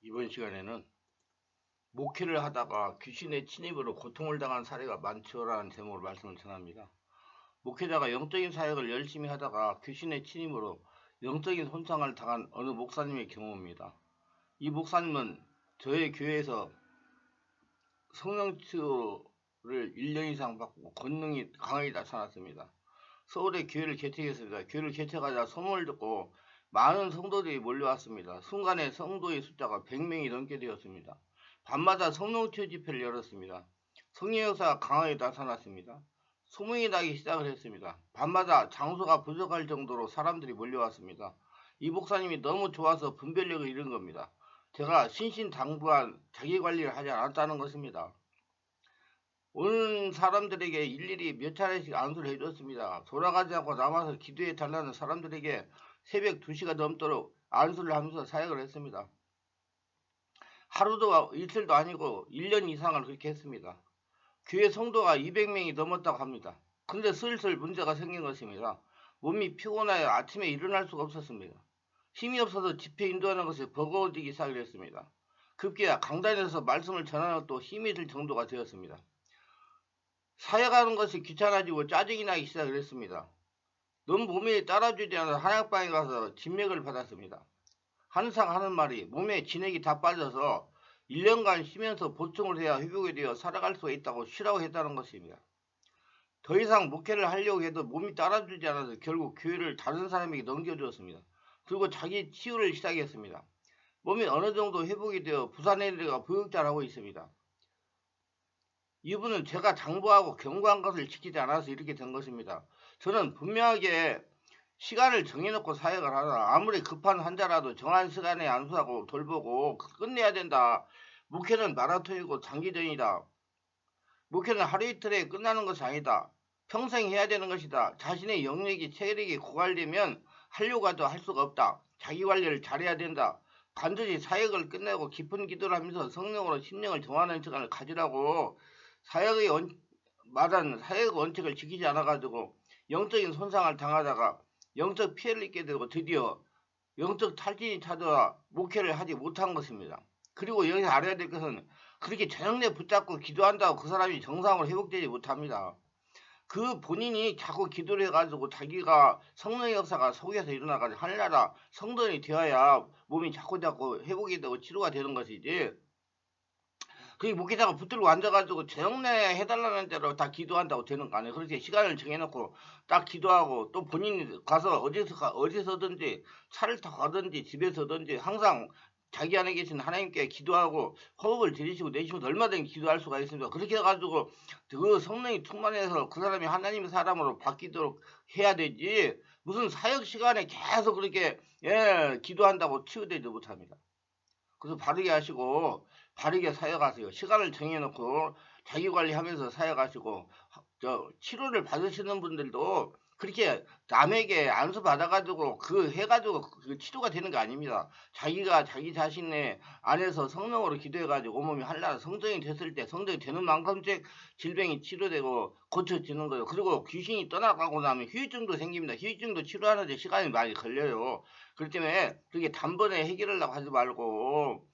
이번 시간에는 목회를 하다가 귀신의 침입으로 고통을 당한 사례가 많죠라는 제목으로 말씀을 전합니다. 목회자가 영적인 사역을 열심히 하다가 귀신의 침입으로 영적인 손상을 당한 어느 목사님의 경우입니다. 이 목사님은 저희 교회에서 성령 치유를 1년 이상 받고 권능이 강하게 나타났습니다. 서울에 교회를 개척했습니다. 교회를 개척하자 소문을 듣고 많은 성도들이 몰려왔습니다. 순간에 성도의 숫자가 100명이 넘게 되었습니다. 밤마다 성령치유 집회를 열었습니다. 성령 역사가 강하게 나타났습니다. 소문이 나기 시작을 했습니다. 밤마다 장소가 부족할 정도로 사람들이 몰려왔습니다. 이 목사님이 너무 좋아서 분별력을 잃은 겁니다. 제가 신신당부한 자기관리를 하지 않았다는 것입니다. 오는 사람들에게 일일이 몇 차례씩 안수를 해줬습니다. 돌아가지 않고 남아서 기도해 달라는 사람들에게 새벽 2시가 넘도록 안수를 하면서 사역을 했습니다. 하루도 이틀도 아니고 1년 이상을 그렇게 했습니다. 교회 성도가 200명이 넘었다고 합니다. 근데 슬슬 문제가 생긴 것입니다. 몸이 피곤하여 아침에 일어날 수가 없었습니다. 힘이 없어서 집회 인도하는 것이 버거워지기 시작했습니다. 급기야 강단에서 말씀을 전하는 것도 힘이 들 정도가 되었습니다. 사역하는 것이 귀찮아지고 짜증이 나기 시작을 했습니다. 너무 몸에 따라주지 않아 한약방에 가서 진맥을 받았습니다. 항상 하는 말이 몸에 진액이 다 빠져서 1년간 쉬면서 보충을 해야 회복이 되어 살아갈 수가 있다고 쉬라고 했다는 것입니다. 더 이상 목회를 하려고 해도 몸이 따라주지 않아서 결국 교회를 다른 사람에게 넘겨주었습니다. 그리고 자기 치유를 시작했습니다. 몸이 어느 정도 회복이 되어 부산에 내려가 보육자를 하고 있습니다. 이분은 제가 당부하고 경고한 것을 지키지 않아서 이렇게 된 것입니다. 저는 분명하게 시간을 정해놓고 사역을 하라. 아무리 급한 환자라도 정한 시간에 안수하고 돌보고 끝내야 된다. 목회는 마라톤이고 장기전이다. 목회는 하루 이틀에 끝나는 것이 아니다. 평생 해야 되는 것이다. 자신의 영역이 체력이 고갈되면 하려고 해도 할 수가 없다. 자기관리를 잘해야 된다. 반드시 사역을 끝내고 깊은 기도를 하면서 성령으로 심령을 정하는 시간을 가지라고 사역의 말한 사역 원칙을 지키지 않아가지고 영적인 손상을 당하다가 영적 피해를 입게 되고 드디어 영적 탈진이 찾아와 목회를 하지 못한 것입니다. 그리고 여기서 알아야 될 것은 그렇게 저녁내 붙잡고 기도한다고 그 사람이 정상으로 회복되지 못합니다. 그 본인이 자꾸 기도를 해가지고 자기가 성령의 역사가 속에서 일어나가지고 하늘나라 성도이 되어야 몸이 자꾸 회복이 되고 치료가 되는 것이지, 그 목회자가 붙들고 앉아가지고 저녁내 해달라는 대로 다 기도한다고 되는 거 아니에요. 그렇게 시간을 정해놓고 딱 기도하고 또 본인이 가서 어디서든지 차를 타고 가든지 집에서든지 항상 자기 안에 계신 하나님께 기도하고 호흡을 들이쉬고 내쉬면서 얼마든지 기도할 수가 있습니다. 그렇게 해가지고 그 성령이 충만해서 그 사람이 하나님의 사람으로 바뀌도록 해야 되지, 무슨 사역 시간에 계속 그렇게 기도한다고 치유되지 못합니다. 그래서 바르게 하시고 바르게 사역하세요. 시간을 정해놓고 자기관리하면서 사역하시고, 치료를 받으시는 분들도 그렇게 남에게 안수 받아가지고 그 해가지고 그 치료가 되는 게 아닙니다. 자기가 자기 자신의 안에서 성령으로 기도해가지고 온몸이 한나라 성정이 됐을 때 성정이 되는 만큼씩 질병이 치료되고 고쳐지는 거예요. 그리고 귀신이 떠나가고 나면 후유증도 생깁니다. 후유증도 치료하는데 시간이 많이 걸려요. 그렇기 때문에 그게 단번에 해결하려고 하지 말고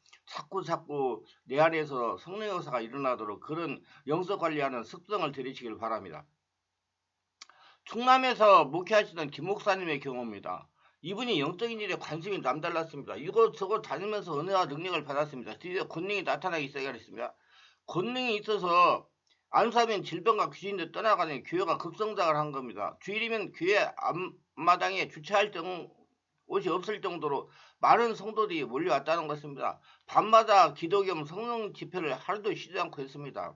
자꾸 내 안에서 성령 역사가 일어나도록 그런 영적 관리하는 습성을 들이시길 바랍니다. 충남에서 목회하시던 김 목사님의 경우입니다. 이분이 영적인 일에 관심이 남달랐습니다. 이곳저곳 다니면서 은혜와 능력을 받았습니다. 드디어 권능이 나타나기 시작했습니다. 권능이 있어서 안수하면 질병과 귀신도 떠나가는 교회가 급성장을 한 겁니다. 주일이면 교회 앞마당에 주차할 곳이 없을 정도로 많은 성도들이 몰려왔다는 것입니다. 밤마다 기도 겸 성령 집회를 하루도 쉬지 않고 했습니다.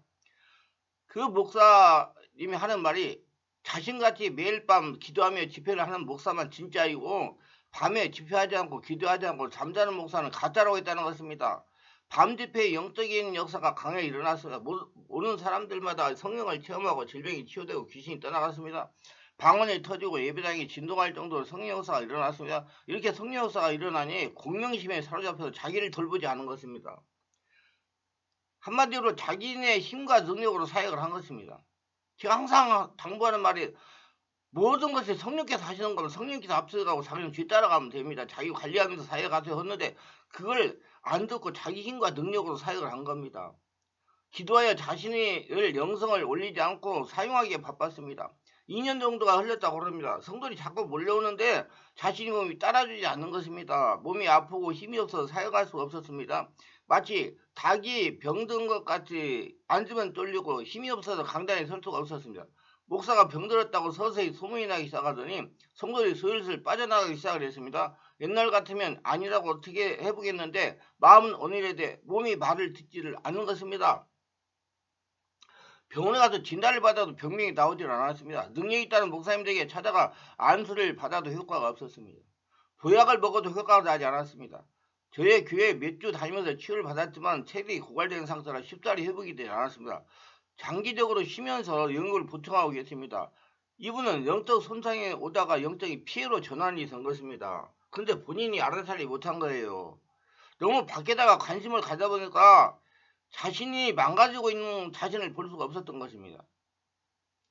그 목사님이 하는 말이 자신같이 매일 밤 기도하며 집회를 하는 목사만 진짜이고 밤에 집회하지 않고 기도하지 않고 잠자는 목사는 가짜라고 했다는 것입니다. 밤 집회의 영적인 역사가 강하게 일어났습니다. 오는 사람들마다 성령을 체험하고 질병이 치유되고 귀신이 떠나갔습니다. 방언이 터지고 예배당이 진동할 정도로 성령 역사가 일어났습니다. 이렇게 성령 역사가 일어나니 공명심에 사로잡혀서 자기를 돌보지 않은 것입니다. 한마디로 자기네 힘과 능력으로 사역을 한 것입니다. 제가 항상 당부하는 말이, 모든 것이 성령께서 하시는 거면 성령께서 앞서가고 자기는 뒤따라가면 됩니다. 자기 관리하면서 사역하세요 했는데 그걸 안 듣고 자기 힘과 능력으로 사역을 한 겁니다. 기도하여 자신의 영성을 올리지 않고 사용하기에 바빴습니다. 2년 정도가 흘렀다고 그럽니다. 성도들이 자꾸 몰려오는데 자신의 몸이 따라주지 않는 것입니다. 몸이 아프고 힘이 없어서 사역할 수가 없었습니다. 마치 닭이 병든 것 같이 앉으면 쫄리고 힘이 없어서 강단에 설 수가 없었습니다. 목사가 병들었다고 서서히 소문이 나기 시작하더니 성도들이 슬슬 빠져나가기 시작을 했습니다. 옛날 같으면 아니라고 어떻게 해보겠는데 마음은 온유해되 몸이 말을 듣지를 않는 것입니다. 병원에 가서 진단을 받아도 병명이 나오질 않았습니다. 능력이 있다는 목사님들에게 찾아가 안수를 받아도 효과가 없었습니다. 보약을 먹어도 효과가 나지 않았습니다. 저희 교회 몇 주 다니면서 치유를 받았지만 체력이 고갈된 상태라 쉽사리 회복이 되지 않았습니다. 장기적으로 쉬면서 영역을 보충하고 계십니다. 이분은 영적 손상에 오다가 영적인 피해로 전환이 된 것입니다. 그런데 본인이 알아차리지 못한 거예요. 너무 밖에다가 관심을 가다 보니까 자신이 망가지고 있는 자신을 볼 수가 없었던 것입니다.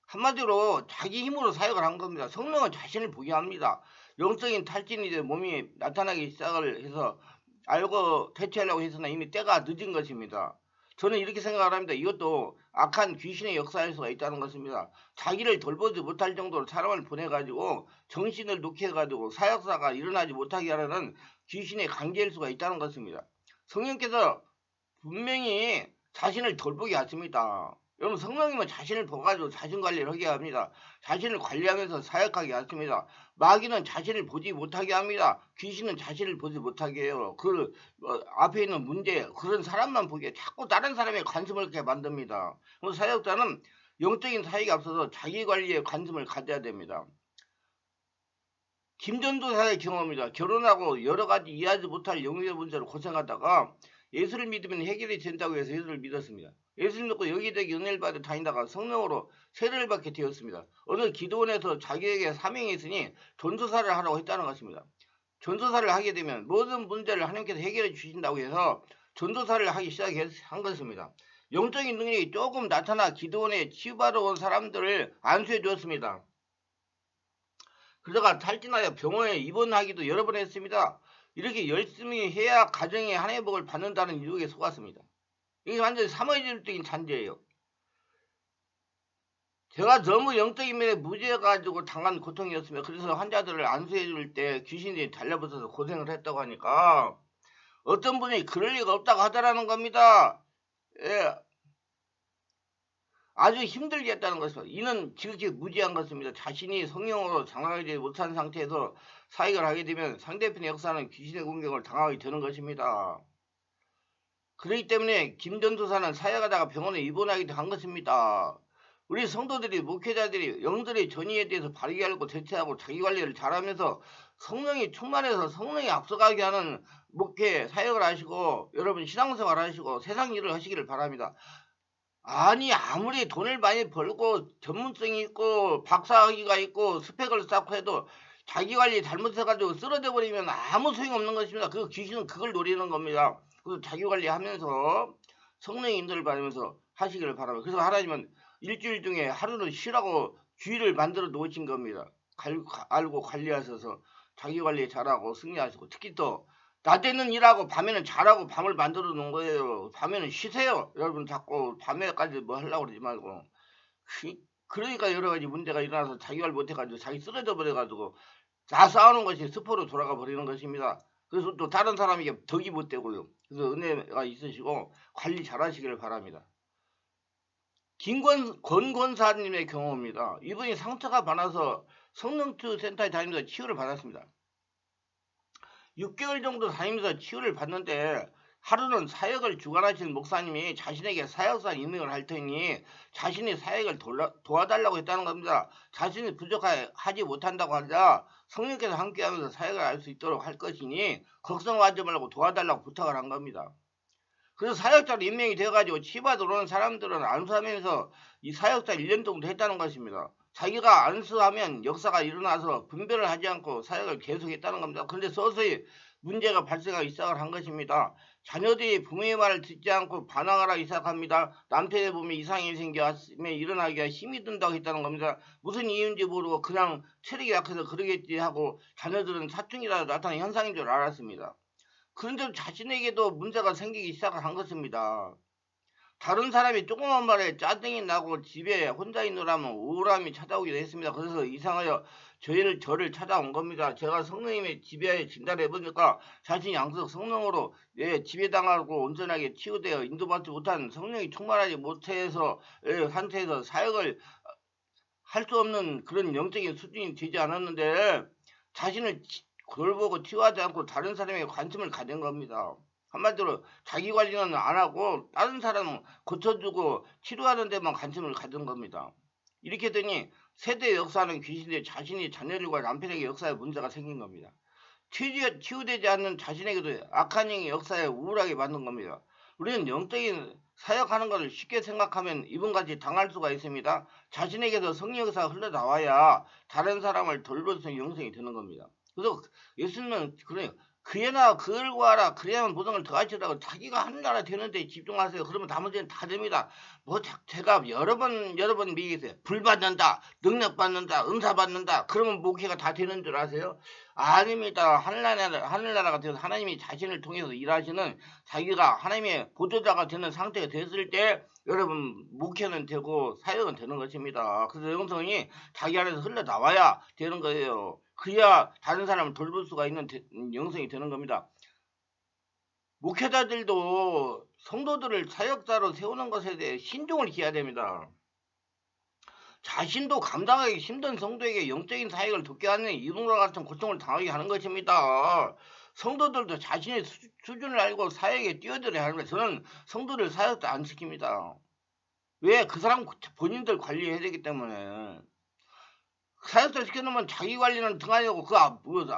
한마디로 자기 힘으로 사역을 한 겁니다. 성령은 자신을 보게 합니다. 영적인 탈진이 돼 몸이 나타나기 시작을 해서 알고 대처하려고 해서는 이미 때가 늦은 것입니다. 저는 이렇게 생각을 합니다. 이것도 악한 귀신의 역사일 수가 있다는 것입니다. 자기를 돌보지 못할 정도로 사람을 보내가지고 정신을 놓게 해가지고 사역사가 일어나지 못하게 하려는 귀신의 관계일 수가 있다는 것입니다. 성령께서 분명히 자신을 돌보게 하십니다. 여러분 성령님은 자신을 보가지고 자신 관리를 하게 합니다. 자신을 관리하면서 사역하게 하십니다. 마귀는 자신을 보지 못하게 합니다. 귀신은 자신을 보지 못하게 해요. 앞에 있는 문제 그런 사람만 보게 자꾸 다른 사람에 관심을 갖게 만듭니다. 사역자는 영적인 사역에 앞서서 자기 관리에 관심을 가져야 됩니다. 김전도사의 경험입니다. 결혼하고 여러 가지 이해하지 못할 영역의 문제로 고생하다가 예수를 믿으면 해결이 된다고 해서 예수를 믿었습니다. 예수를 믿고 여기저기 은혜를 받아 다니다가 성령으로 세례를 받게 되었습니다. 어느 기도원에서 자기에게 사명이 있으니 전도사를 하라고 했다는 것입니다. 전도사를 하게 되면 모든 문제를 하나님께서 해결해 주신다고 해서 전도사를 하기 시작한 것입니다. 영적인 능력이 조금 나타나 기도원에 치유받아 온 사람들을 안수해 주었습니다. 그러다가 탈진하여 병원에 입원하기도 여러 번 했습니다. 이렇게 열심히 해야 가정의 하나님의 복을 받는다는 유혹에 속았습니다. 이게 완전히 사모예술적인 잔재예요. 제가 너무 영적인 면에 무지해가지고 당한 고통이었으며 그래서 환자들을 안수해 줄 때 귀신이 달려붙어서 고생을 했다고 하니까 어떤 분이 그럴 리가 없다고 하더라는 겁니다. 예. 아주 힘들게 했다는 것입니다. 이는 지극히 무지한 것입니다. 자신이 성령으로 장악하지 못한 상태에서 사역을 하게 되면 상대편의 역사는 귀신의 공격을 당하게 되는 것입니다. 그렇기 때문에 김전도사는 사역하다가 병원에 입원하기도 한 것입니다. 우리 성도들이 목회자들이 영들의 전의에 대해서 바르게 알고 대처하고 자기관리를 잘하면서 성령이 충만해서 성령이 앞서가게 하는 목회 사역을 하시고 여러분 신앙생활 하시고 세상 일을 하시기를 바랍니다. 아니 아무리 돈을 많이 벌고 전문성이 있고 박사학위가 있고 스펙을 쌓고 해도 자기관리 잘못해가지고 쓰러져 버리면 아무 소용없는 것입니다. 그 귀신은 그걸 노리는 겁니다. 그래서 자기관리하면서 성령의 인도를 받으면서 하시기를 바랍니다. 그래서 하나님은 일주일 중에 하루는 쉬라고 주일을 만들어 놓으신 겁니다. 알고 관리하셔서 자기관리 잘하고 승리하시고 특히 또 낮에는 일하고 밤에는 잘하고 밤을 만들어 놓은 거예요. 밤에는 쉬세요. 여러분 자꾸 밤에까지 뭐 하려고 그러지 말고. 그러니까 여러 가지 문제가 일어나서 자기관리 못해가지고 자기 쓰러져 버려가지고 다 싸우는 것이 스포로 돌아가 버리는 것입니다. 그래서 또 다른 사람에게 덕이 못 되고요. 그래서 은혜가 있으시고 관리 잘 하시기를 바랍니다. 권권사님의 경우입니다. 이분이 상처가 많아서 성령치유 센터에 다니면서 치유를 받았습니다. 6개월 정도 다니면서 치유를 받는데 하루는 사역을 주관하시는 목사님이 자신에게 사역사 임명을 할 테니 자신이 사역을 도와달라고 했다는 겁니다. 자신이 부족하지 못한다고 하자 성령께서 함께하면서 사역을 할 수 있도록 할 것이니 걱정하지 말고 도와달라고 부탁을 한 겁니다. 그래서 사역자로 임명이 되어가지고 치유받으러 오는 사람들은 안수하면서 이 사역자 1년 정도 했다는 것입니다. 자기가 안수하면 역사가 일어나서 분별을 하지 않고 사역을 계속했다는 겁니다. 그런데 서서히 문제가 발생하기 시작을 한 것입니다. 자녀들이 부모의 말을 듣지 않고 반항하기 시작합니다. 남편의 몸에 이상이 생겨에 일어나기가 힘이 든다고 했다는 겁니다. 무슨 이유인지 모르고 그냥 체력이 약해서 그러겠지 하고 자녀들은 사춘기라도 나타나는 현상인 줄 알았습니다. 그런데 자신에게도 문제가 생기기 시작한 것입니다. 다른 사람이 조그만 말에 짜증이 나고 집에 혼자 있느라면 우울함이 찾아오기도 했습니다. 그래서 이상하여 저를 찾아온 겁니다. 제가 성령님의 지배에 진단해 보니까 자신이 양성 성령으로 지배당하고 온전하게 치유되어 인도받지 못한 성령이 충만하지 못해서 상태에서 사역을 할 수 없는 그런 영적인 수준이 되지 않았는데 자신을 돌보고 치유하지 않고 다른 사람에게 관심을 가진 겁니다. 한마디로 자기 관리는 안 하고 다른 사람은 고쳐주고 치료하는 데만 관심을 가진 겁니다. 이렇게 되니 세대 역사하는 귀신들이 자신이 자녀들과 남편에게 역사에 문제가 생긴 겁니다. 치유되지 않는 자신에게도 악한 영의 역사에 우울하게 만든 겁니다. 우리는 영적인 사역하는 것을 쉽게 생각하면 이분같이 당할 수가 있습니다. 자신에게서 성령 역사가 흘러나와야 다른 사람을 돌볼 수 있는 영성이 되는 겁니다. 그래서 예수님은 그래요. 그에나 그을 구하라 그래야만 모든 걸 더하시라고. 자기가 하는 나라 되는데 집중하세요. 그러면 나머지는 다 됩니다. 제가 여러 번 얘기했어요. 불 받는다, 능력 받는다, 은사 받는다. 그러면 목회가 다 되는 줄 아세요? 아닙니다. 하늘나라가 되어서 하나님이 자신을 통해서 일하시는 자기가 하나님의 보조자가 되는 상태가 됐을 때 여러분 목회는 되고 사역은 되는 것입니다. 그래서 영성이 자기 안에서 흘러나와야 되는 거예요. 그래야 다른 사람을 돌볼 수가 있는 영성이 되는 겁니다. 목회자들도 성도들을 사역자로 세우는 것에 대해 신중을 기해야 됩니다. 자신도 감당하기 힘든 성도에게 영적인 사역을 돕게 하는 이분과 같은 고통을 당하게 하는 것입니다. 성도들도 자신의 수준을 알고 사역에 뛰어들어야 하는 거예요. 저는 성도들 사역도 안 시킵니다. 왜? 그 사람 본인들 관리해야 되기 때문에. 사역자 시켜놓으면 자기 관리는 등하려고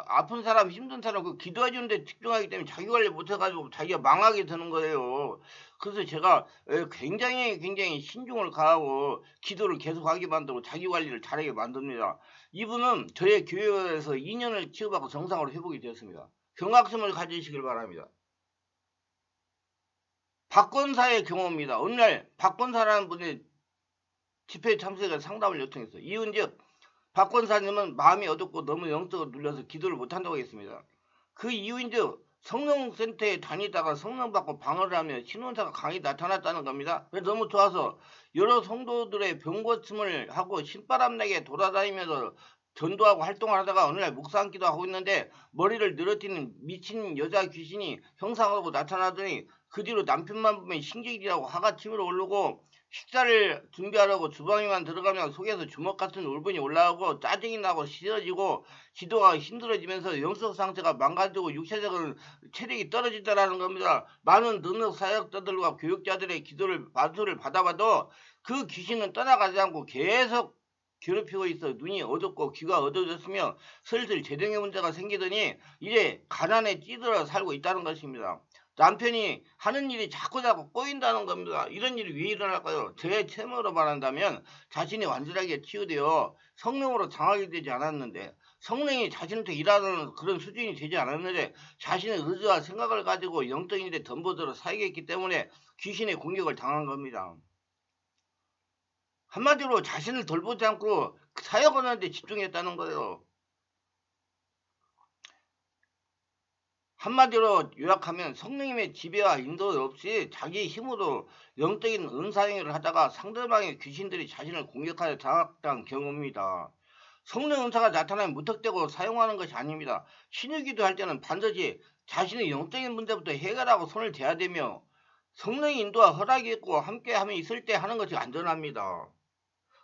아픈 사람 힘든 사람 기도해주는데 집중하기 때문에 자기 관리 못해가지고 자기가 망하게 되는 거예요. 그래서 제가 굉장히 신중을 가하고 기도를 계속하게 만들고 자기 관리를 잘하게 만듭니다. 이분은 저의 교회에서 2년을 치유받고 정상으로 회복이 되었습니다. 경각심을 가지시길 바랍니다. 박권사의 경우입니다. 어느 날 박권사라는 분이 집회에 참석해서 상담을 요청했어요. 이은즉 박 권사님은 마음이 어둡고 너무 영적으로 눌려서 기도를 못한다고 했습니다. 그 이유인즉 성령센터에 다니다가 성령 받고 방언을 하며 신원사가 강히 나타났다는 겁니다. 그래서 너무 좋아서 여러 성도들의 병 고침을 하고 신바람나게 돌아다니면서 전도하고 활동을 하다가 어느 날 묵상기도 하고 있는데 머리를 늘어뜨리는 미친 여자 귀신이 형상으로 나타나더니 그 뒤로 남편만 보면 신경질하고 화가 치밀어 오르고 식사를 준비하려고 주방에만 들어가면 속에서 주먹 같은 울분이 올라오고 짜증이 나고 싫어지고 기도가 힘들어지면서 영적 상태가 망가지고 육체적인 체력이 떨어진다는 겁니다. 많은 능력 사역자들과 교육자들의 기도를 받아봐도 그 귀신은 떠나가지 않고 계속 괴롭히고 있어. 눈이 어둡고 귀가 어두워졌으며 슬슬 재정의 문제가 생기더니 이제 가난에 찌들어 살고 있다는 것입니다. 남편이 하는 일이 자꾸 꼬인다는 겁니다. 이런 일이 왜 일어날까요? 제 체험으로 말한다면 자신이 완전하게 치유되어 성령으로 장하게 되지 않았는데 성령이 자신한테 일하는 그런 수준이 되지 않았는데 자신의 의지와 생각을 가지고 영적인 일에 덤벼들어 사역했기 때문에 귀신의 공격을 당한 겁니다. 한마디로 자신을 돌보지 않고 사역하는 데 집중했다는 거예요. 한마디로 요약하면 성령님의 지배와 인도 없이 자기 힘으로 영적인 은사행위를 하다가 상대방의 귀신들이 자신을 공격하여 장악당한 경우입니다. 성령 은사가 나타나면 무턱대고 사용하는 것이 아닙니다. 신유기도 할 때는 반드시 자신의 영적인 문제부터 해결하고 손을 대야 되며 성령의 인도와 허락이 있고 함께함이 있을 때 하는 것이 안전합니다.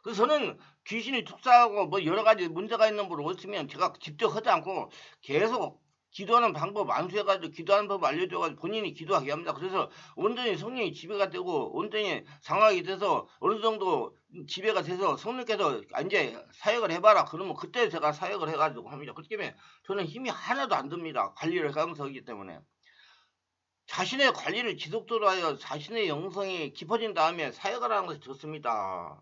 그래서 저는 귀신이 tuk사하고 뭐 여러 가지 문제가 있는 분을 오시면 제가 직접 하지 않고 계속 기도하는 방법 안수해가지고 기도하는 법 알려줘가지고 본인이 기도하게 합니다. 그래서 온전히 성령이 지배가 되고 온전히 상황이 돼서 어느 정도 지배가 돼서 성령께서 이제 사역을 해봐라 그러면 그때 제가 사역을 해가지고 합니다. 그렇기 때문에 저는 힘이 하나도 안 듭니다. 관리를 하면서 하기 때문에. 자신의 관리를 지속적으로 하여 자신의 영성이 깊어진 다음에 사역을 하는 것이 좋습니다.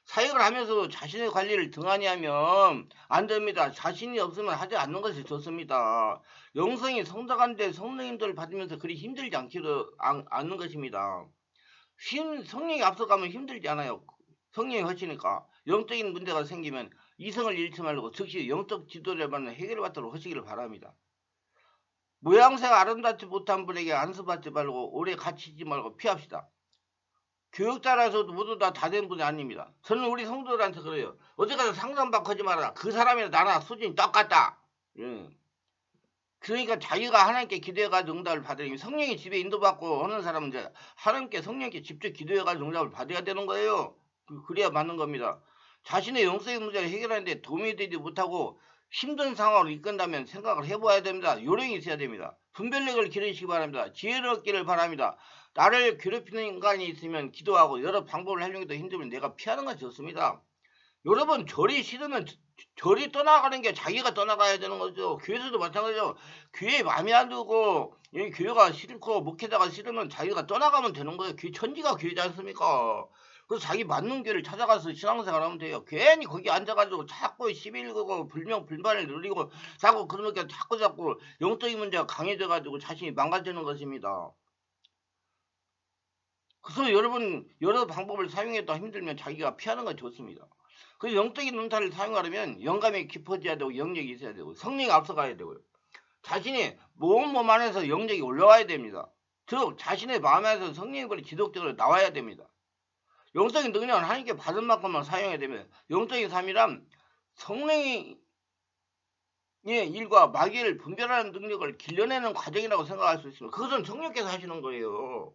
사역을 하면서 자신의 관리를 등한히 하면 안 됩니다. 자신이 없으면 하지 않는 것이 좋습니다. 영성이 성장하는데 성령님들을 받으면서 그리 힘들지 않는 것입니다. 성령이 앞서가면 힘들지 않아요. 성령이 하시니까 영적인 문제가 생기면 이성을 잃지 말고 즉시 영적 지도를 받는 해결을 받도록 하시기를 바랍니다. 모양새가 아름답지 못한 분에게 안수받지 말고 오래 갇히지 말고 피합시다. 교육자라서도 모두 다 된 분이 아닙니다. 저는 우리 성도들한테 그래요. 어디 가서 상담받고 하지 마라. 그 사람이나 나나 수준이 똑같다. 예. 그러니까 자기가 하나님께 기도해가지고 응답을 받으니 성령이 집에 인도받고 하는 사람은 이제 하나님께 성령께 직접 기도해가지고 응답을 받아야 되는 거예요. 그래야 맞는 겁니다. 자신의 영적인 문제를 해결하는데 도움이 되지 못하고 힘든 상황을 이끈다면 생각을 해봐야 됩니다. 요령이 있어야 됩니다. 분별력을 기르시기 바랍니다. 지혜를 얻기를 바랍니다. 나를 괴롭히는 인간이 있으면 기도하고 여러 방법을 활용해도 힘들면 내가 피하는 것이 좋습니다. 여러분 절이 싫으면 절이 떠나가는 게 자기가 떠나가야 되는 거죠. 교회에서도 마찬가지죠. 교회에 마음에 안 들고 이 교회가 싫고 목회자가 싫으면 자기가 떠나가면 되는 거예요. 교회 천지가 교회지 않습니까? 그래서 자기 맞는 교회를 찾아가서 신앙생활 하면 돼요. 괜히 거기 앉아가지고 자꾸 시비 일고 불명 불만을 누리고 자꾸 그러니까 자꾸 영적인 문제가 강해져가지고 자신이 망가지는 것입니다. 그래서 여러분 여러 방법을 사용해도 힘들면 자기가 피하는 건 좋습니다. 그 영적인 눈탈을 사용하려면 영감이 깊어져야 되고 영역이 있어야 되고 성령이 앞서가야 되고요. 자신이 몸 안에서 영역이 올라와야 됩니다. 즉 자신의 마음 안에서 성령의 불이 지속적으로 나와야 됩니다. 영적인 능력은 하나님께 받은 만큼만 사용해야 됩니다. 영적인 삶이란 성령의 일과 마귀를 분별하는 능력을 길러내는 과정이라고 생각할 수 있습니다. 그것은 성령께서 하시는 거예요.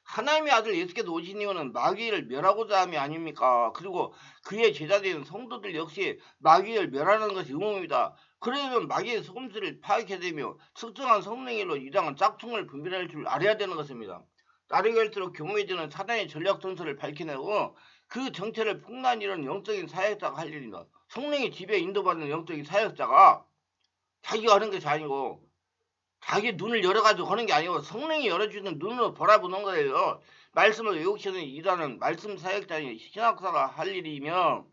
하나님의 아들 예수께서 오신 이유는 마귀를 멸하고자 함이 아닙니까? 그리고 그의 제자들인 성도들 역시 마귀를 멸하는 것이 의무입니다. 그러면 마귀의 속임수를 파악해야 되며 특정한 성령의 일로 이당한 짝퉁을 분별할 줄 알아야 되는 것입니다. 나르게 할수록 교묘해지는 사단의 전략 전술을 밝혀내고 그 정체를 폭로한 일은 영적인 사역자가 할 일입니다. 성령의 지배에 인도받는 영적인 사역자가 자기가 하는 것이 아니고 자기 눈을 열어가지고 하는 게 아니고 성령이 열어주는 눈으로 바라보는 거예요. 말씀을 외우시는 이단은 말씀 사역자인 신학사가 할 일이며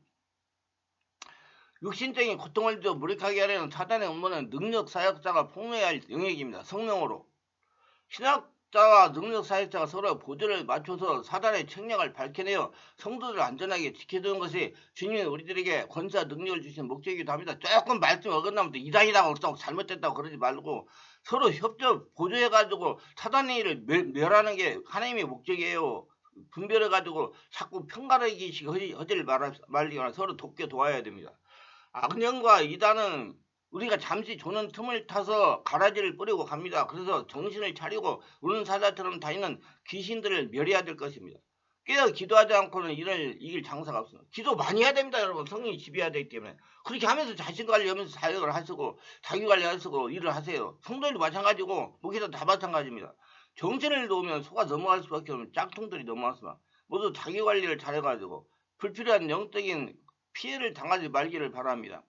육신적인 고통을 더 무력하게 하려는 사단의 업무는 능력 사역자가 폭로해야 할 영역입니다. 성령으로. 신학자와 능력 사역자가 서로 보조를 맞춰서 사단의 책략을 밝혀내어 성도들을 안전하게 지켜주는 것이 주님이 우리들에게 권세와 능력을 주신 목적이기도 합니다. 조금 말씀 어긋나면 이단이라고 잘못됐다고 그러지 말고 서로 협조 보조해가지고 사단의 일을 멸하는 게 하나님의 목적이에요. 분별해가지고 자꾸 편가르기식 허지를 말리거나 서로 돕게 도와야 됩니다. 악령과 이단은 우리가 잠시 조는 틈을 타서 가라지를 뿌리고 갑니다. 그래서 정신을 차리고 우는 사자처럼 다니는 귀신들을 멸해야 될 것입니다. 깨어 기도하지 않고는 이길 장사가 없습니다. 기도 많이 해야 됩니다. 여러분. 성령이 지배해야 되기 때문에. 그렇게 하면서 자신관리하면서 사역을 하시고 자기관리하시고 일을 하세요. 성도들도 마찬가지고 목회도 다 마찬가지입니다. 정신을 놓으면 속아 넘어갈 수밖에 없는 짝퉁들이 넘어왔습니다. 모두 자기관리를 잘해가지고 불필요한 영적인 피해를 당하지 말기를 바랍니다.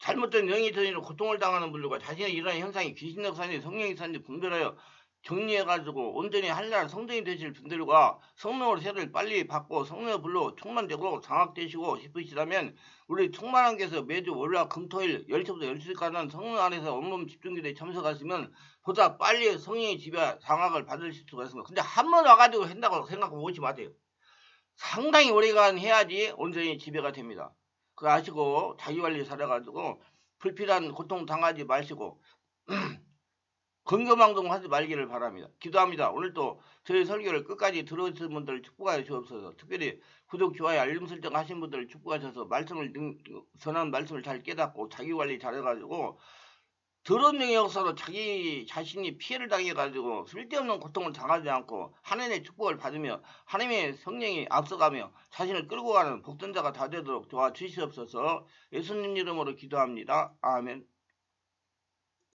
잘못된 영이 들이는 고통을 당하는 분들과 자신의 일어나는 현상이 귀신력 사인지 성령의 사인지 분별하여 정리해가지고 온전히 한나라 성전이 되실 분들과 성령으로 세례를 빨리 받고 성령의 불로 충만되고 장악되시고 싶으시다면 우리 충만한께서 매주 월화 금토일 10시부터 12시까지는 성령 안에서 온몸 집중기도에 참석하시면 보다 빨리 성령의 지배 장악을 받으실 수가 있습니다. 근데 한 번 와가지고 한다고 생각하고 오지 마세요. 상당히 오래간 해야지 온전히 지배가 됩니다. 그거 아시고 자기관리 잘해가지고 불필요한 고통 당하지 마시고 건강방송 하지 말기를 바랍니다. 기도합니다. 오늘도 저희 설교를 끝까지 들어주신 분들 축복하여 주옵소서. 특별히 구독, 좋아요, 알림 설정 하신 분들 축복하셔서 전하는 말씀을 잘 깨닫고 자기관리 잘해가지고 더러운 영의 역사로 자기 자신이 피해를 당해가지고 쓸데없는 고통을 당하지 않고 하나님의 축복을 받으며 하나님의 성령이 앞서가며 자신을 끌고 가는 복전자가 다 되도록 도와주시옵소서. 예수님 이름으로 기도합니다. 아멘.